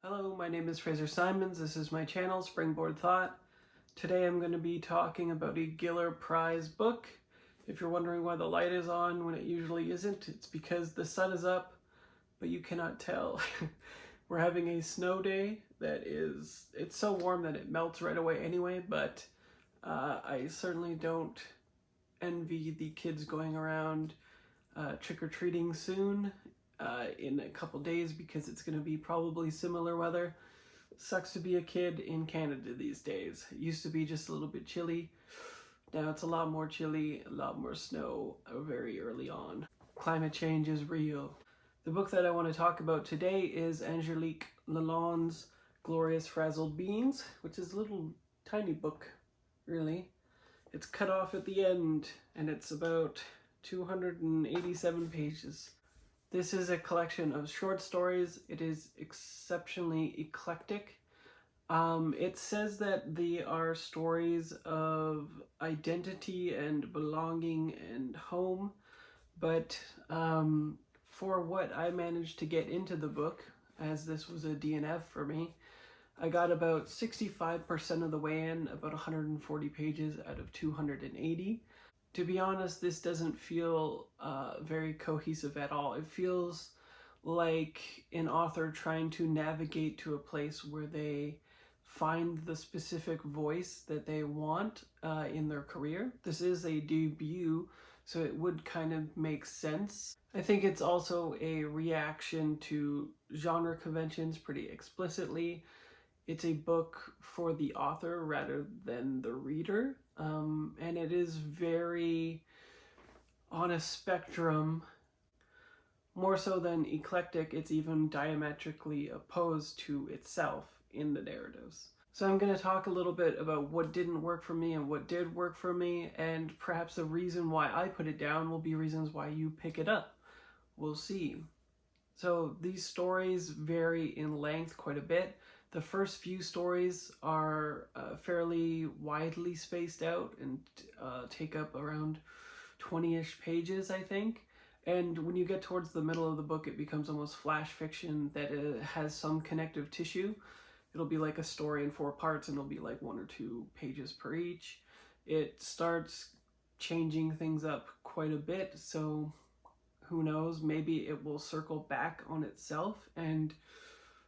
Hello, my name is Fraser Simons. This is my channel, Springboard Thought. Today I'm going to be talking about a Giller Prize book. If you're wondering why the light is on when it usually isn't, it's because the sun is up, but you cannot tell. We're having a snow day it's so warm that it melts right away anyway, but I certainly don't envy the kids going around trick-or-treating soon. In a couple days because it's going to be probably similar weather. Sucks to be a kid in Canada these days. It used to be just a little bit chilly. Now it's a lot more chilly, a lot more snow very early on. Climate change is real. The book that I want to talk about today is Angélique Lalonde's Glorious Frazzled Beings, which is a little tiny book, really. It's cut off at the end and it's about 287 pages. This is a collection of short stories. It is exceptionally eclectic. It says that they are stories of identity and belonging and home, but for what I managed to get into the book, as this was a DNF for me, I got about 65% of the way in, about 140 pages out of 280. To be honest, this doesn't feel very cohesive at all. It feels like an author trying to navigate to a place where they find the specific voice that they want in their career. This is a debut, so it would kind of make sense. I think it's also a reaction to genre conventions pretty explicitly. It's a book for the author rather than the reader. And it is very on a spectrum. More so than eclectic, it's even diametrically opposed to itself in the narratives. So I'm going to talk a little bit about what didn't work for me and what did work for me, and perhaps the reason why I put it down will be reasons why you pick it up. We'll see. So these stories vary in length quite a bit. The first few stories are fairly widely spaced out and take up around 20-ish pages, I think. And when you get towards the middle of the book, it becomes almost flash fiction that it has some connective tissue. It'll be like a story in 4 parts and it'll be like 1 or 2 pages per each. It starts changing things up quite a bit, so who knows, maybe it will circle back on itself and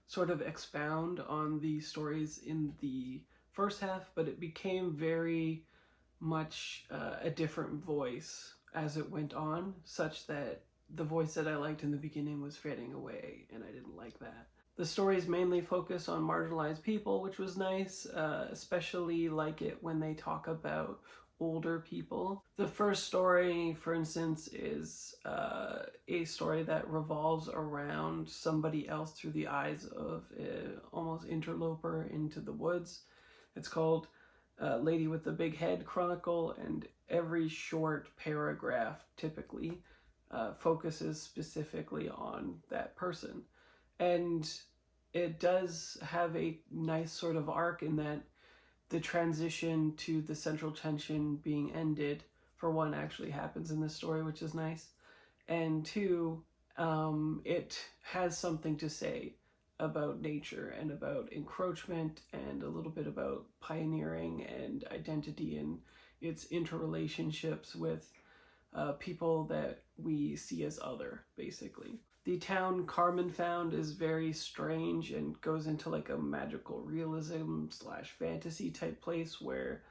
sort of expound on the stories in the first half, but it became very much a different voice as it went on, such that the voice that I liked in the beginning was fading away, and I didn't like that. The stories mainly focus on marginalized people, which was nice, especially like it when they talk about older people. The first story, for instance, is a story that revolves around somebody else through the eyes of an almost interloper into the woods. It's called Lady with the Big Head Chronicle, and every short paragraph typically focuses specifically on that person. And it does have a nice sort of arc in that the transition to the central tension being ended, for one, actually happens in this story, which is nice. And two, it has something to say about nature and about encroachment and a little bit about pioneering and identity and its interrelationships with people that we see as other, basically. The town Carmen found is very strange and goes into like a magical realism / fantasy type place where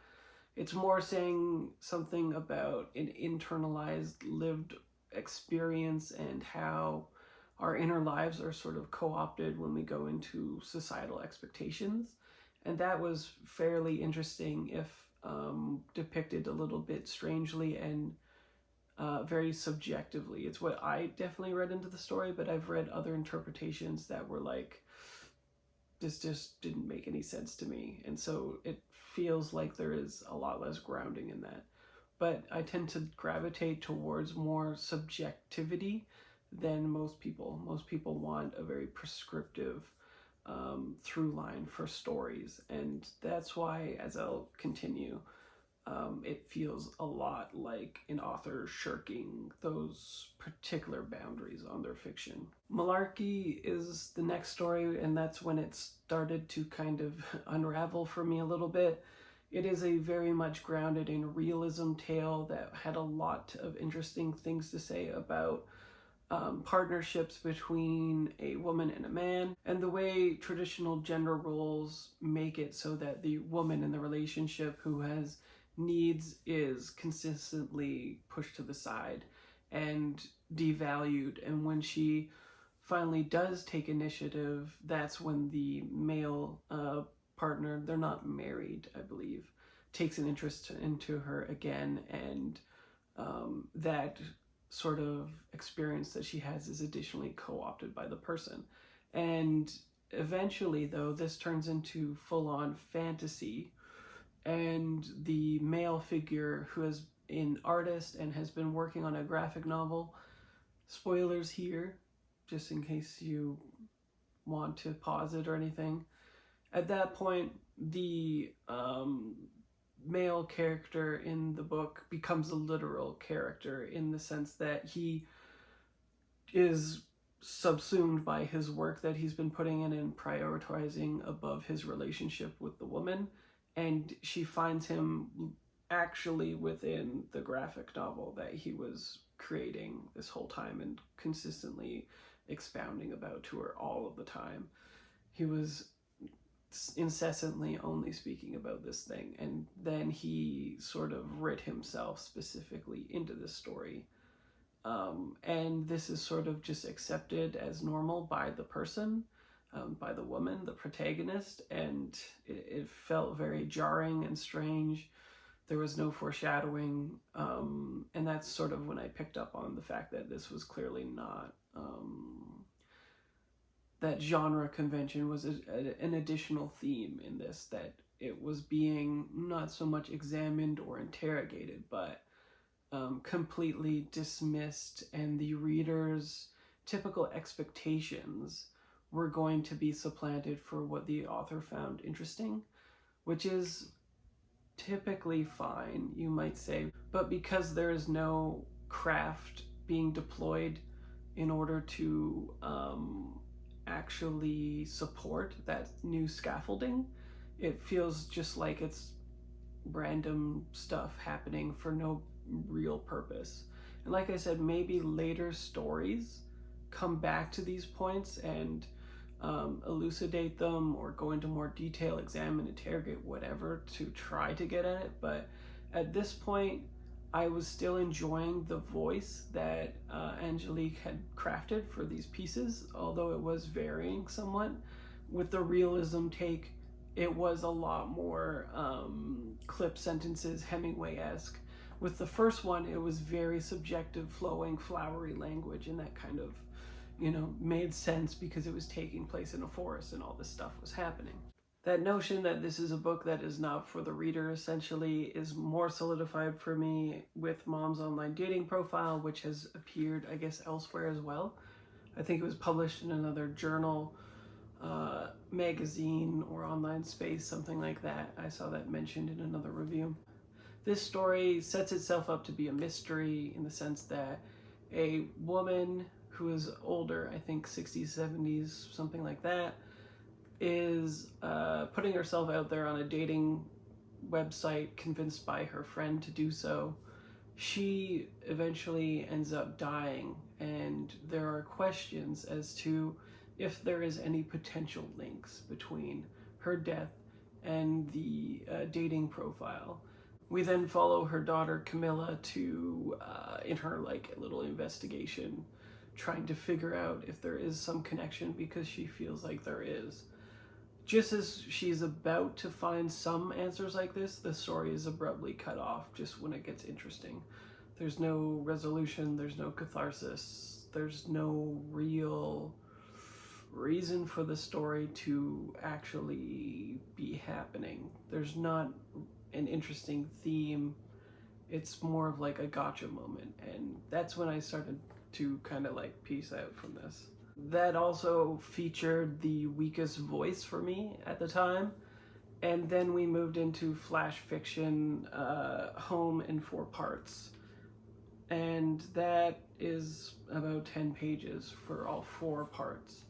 it's more saying something about an internalized lived experience and how our inner lives are sort of co-opted when we go into societal expectations. And that was fairly interesting, if depicted a little bit strangely and very subjectively. It's what I definitely read into the story, but I've read other interpretations that were like, this just didn't make any sense to me. And so it feels like there is a lot less grounding in that. But I tend to gravitate towards more subjectivity than most people. Most people want a very prescriptive through line for stories. And that's why, as I'll continue, it feels a lot like an author shirking those particular boundaries on their fiction. Malarkey is the next story, and that's when it started to kind of unravel for me a little bit. It is a very much grounded in realism tale that had a lot of interesting things to say about partnerships between a woman and a man, and the way traditional gender roles make it so that the woman in the relationship who has needs is consistently pushed to the side and devalued. And when she finally does take initiative, that's when the male partner, they're not married, I believe, takes an interest into her again, and that sort of experience that she has is additionally co-opted by the person. And eventually, though, this turns into full-on fantasy, and the male figure, who is an artist and has been working on a graphic novel, spoilers here, just in case you want to pause it or anything, at that point, the male character in the book becomes a literal character, in the sense that he is subsumed by his work that he's been putting in and prioritizing above his relationship with the woman, and she finds him actually within the graphic novel that he was creating this whole time and consistently expounding about to her all of the time. He was incessantly only speaking about this thing, and then he sort of writ himself specifically into this story, and this is sort of just accepted as normal by the person, by the woman, the protagonist, and it felt very jarring and strange. There was no foreshadowing, and that's sort of when I picked up on the fact that this was clearly not that genre convention was an additional theme in this, that it was being not so much examined or interrogated, but completely dismissed, and the reader's typical expectations were going to be supplanted for what the author found interesting, which is typically fine, you might say, but because there is no craft being deployed in order to actually support that new scaffolding, it feels just like it's random stuff happening for no real purpose. And like I said, maybe later stories come back to these points and elucidate them or go into more detail, examine, interrogate, whatever, to try to get at it. But at this point, I was still enjoying the voice that Angelique had crafted for these pieces, although it was varying somewhat. With the realism take, it was a lot more clip sentences, Hemingway-esque. With the first one, it was very subjective, flowing, flowery language, and that kind of, made sense because it was taking place in a forest and all this stuff was happening. That notion that this is a book that is not for the reader, essentially, is more solidified for me with Mom's Online Dating Profile, which has appeared, I guess, elsewhere as well. I think it was published in another journal, magazine, or online space, something like that. I saw that mentioned in another review. This story sets itself up to be a mystery in the sense that a woman who is older, I think 60s, 70s, something like that, is putting herself out there on a dating website, convinced by her friend to do so. She eventually ends up dying, and there are questions as to if there is any potential links between her death and the dating profile. We then follow her daughter Camilla to in her little investigation, trying to figure out if there is some connection, because she feels like there is. Just as she's about to find some answers like this, the story is abruptly cut off just when it gets interesting. There's no resolution, there's no catharsis, there's no real reason for the story to actually be happening. There's not an interesting theme. It's more of like a gotcha moment, and that's when I started to kind of peace out from this. That also featured the weakest voice for me at the time, And then we moved into flash fiction, Home in 4 parts. And that is about 10 pages for all 4 parts.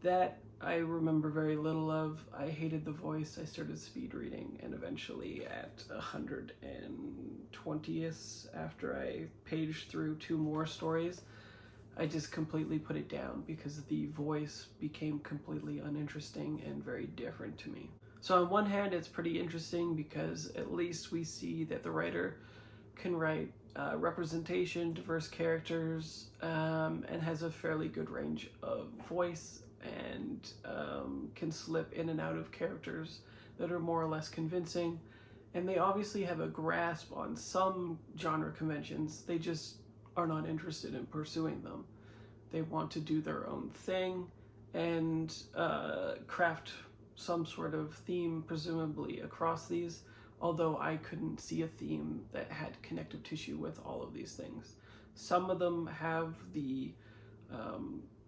That I remember very little of. I hated the voice. I started speed reading, and eventually at 120th, after I paged through 2 more stories, I just completely put it down because the voice became completely uninteresting and very different to me. So on one hand, it's pretty interesting because at least we see that the writer can write representation, diverse characters, and has a fairly good range of voice, and can slip in and out of characters that are more or less convincing. And they obviously have a grasp on some genre conventions. They just are not interested in pursuing them. They want to do their own thing and craft some sort of theme, presumably across these, although I couldn't see a theme that had connective tissue with all of these things. Some of them have the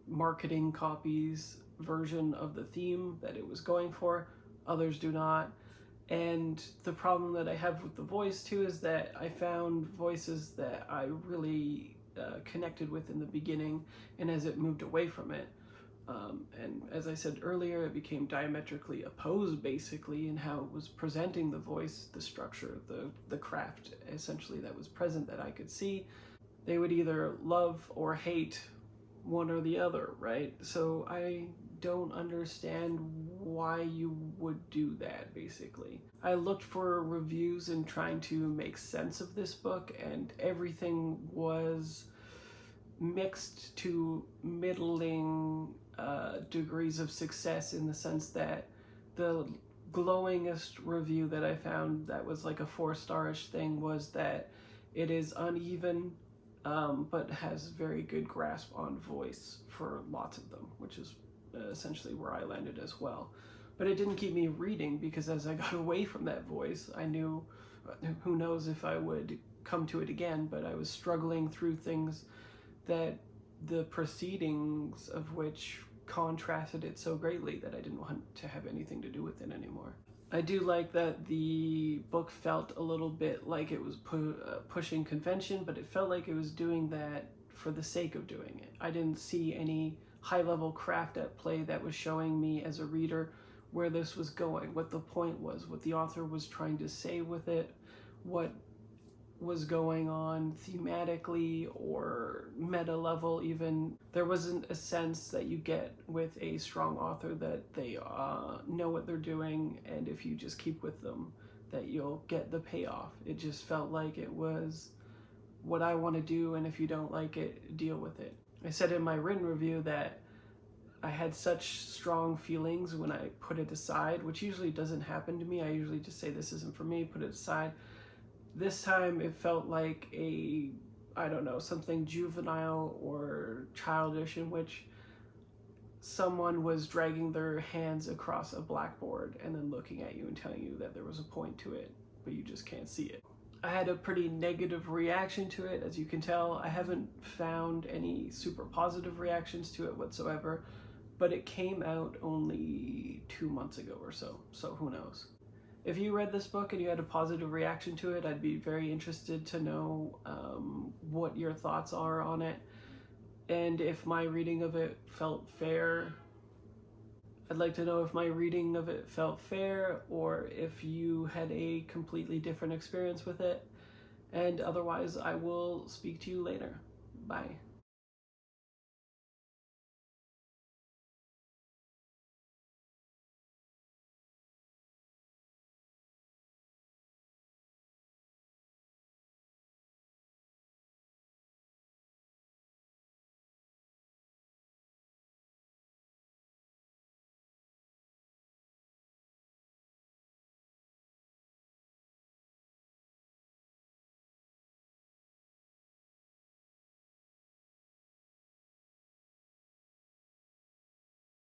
marketing copies version of the theme that it was going for, others do not. And the problem that I have with the voice too is that I found voices that I really connected with in the beginning, and as it moved away from it, and as I said earlier, it became diametrically opposed basically in how it was presenting the voice, the structure, the craft essentially that was present that I could see. They would either love or hate one or the other, right? So I don't understand why you would do that, basically. I looked for reviews and trying to make sense of this book, and everything was mixed to middling degrees of success, in the sense that the glowingest review that I found that was like a 4-star-ish thing was that it is uneven, but has very good grasp on voice for lots of them, which is essentially where I landed as well. But it didn't keep me reading, because as I got away from that voice, I knew, who knows if I would come to it again, but I was struggling through things that the proceedings of which contrasted it so greatly that I didn't want to have anything to do with it anymore. I do like that the book felt a little bit like it was pushing convention, but it felt like it was doing that for the sake of doing it. I didn't see any high-level craft at play that was showing me as a reader where this was going, what the point was, what the author was trying to say with it, what was going on thematically or meta level even. There wasn't a sense that you get with a strong author that they know what they're doing, and if you just keep with them that you'll get the payoff. It just felt like it was what I want to do, and if you don't like it, deal with it. I said in my written review that I had such strong feelings when I put it aside, which usually doesn't happen to me. I usually just say this isn't for me, put it aside. This time it felt like I don't know, something juvenile or childish, in which someone was dragging their hands across a blackboard and then looking at you and telling you that there was a point to it, but you just can't see it. I had a pretty negative reaction to it, as you can tell. I haven't found any super positive reactions to it whatsoever, but it came out only 2 months ago or so who knows. If you read this book and you had a positive reaction to it, I'd be very interested to know what your thoughts are on it, and if my reading of it felt fair. I'd like to know if my reading of it felt fair, or if you had a completely different experience with it. And otherwise, I will speak to you later. Bye.